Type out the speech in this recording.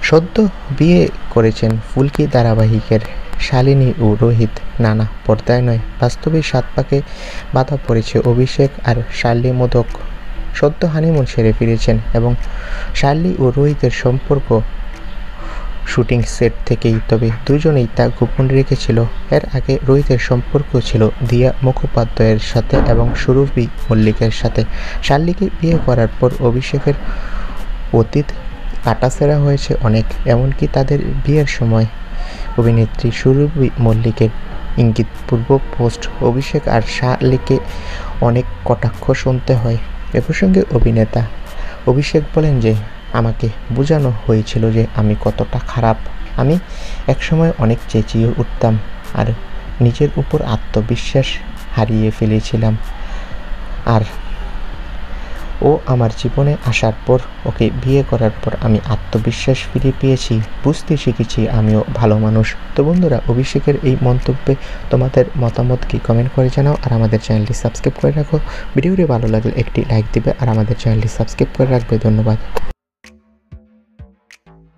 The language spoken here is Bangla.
সদ্য বিয়ে করেছেন ফুলকি ধারাবাহিকের শালিনী ও রোহিত। নানা পর্দায় নয়, বাস্তবে ৭ পাকে বাধা পড়েছে অভিষেক আর শার্লি মোদক। সদ্য হানিমুন সেরে ফিরেছেন এবং শার্লি ও রোহিতের সম্পর্ক শুটিং সেট থেকেই, তবে দুজনেই তা গোপন রেখেছিল। এর আগে রোহিতের সম্পর্ক ছিল দিয়া মুখোপাধ্যায়ের সাথে এবং সুরভি মল্লিকের সাথে। শার্লিকে বিয়ে করার পর অভিষেকের অতীত কাটাছেঁড়া হয়েছে অনেক, এমনকি তাদের বিয়ের সময় অভিনেত্রী সুরভি মল্লিকের ইঙ্গিতপূর্ব পোস্ট অভিষেক আর শার্লিকে অনেক কটাক্ষ শুনতে হয়। এ প্রসঙ্গে অভিনেতা অভিষেক বলেন যে, আমাকে বোঝানো হয়েছিল যে আমি কতটা খারাপ। আমি একসময় অনেক চেঁচিয়ে উঠতাম আর নিজের উপর আত্মবিশ্বাস হারিয়ে ফেলেছিলাম। আর ও আমার জীবনে আসার পর, ওকে বিয়ে করার পর আমি আত্মবিশ্বাস ফিরে পেয়েছি, বুঝতে শিখেছি আমিও ভালো মানুষ। তো বন্ধুরা, অভিষেকের এই মন্তব্যে তোমাদের মতামত কি কমেন্ট করে জানাও। আর আমাদের চ্যানেলটি সাবস্ক্রাইব করে রাখো। ভিডিওটি ভালো লাগলে একটি লাইক দিবে আর আমাদের চ্যানেলটি সাবস্ক্রাইব করে রাখবে। ধন্যবাদ।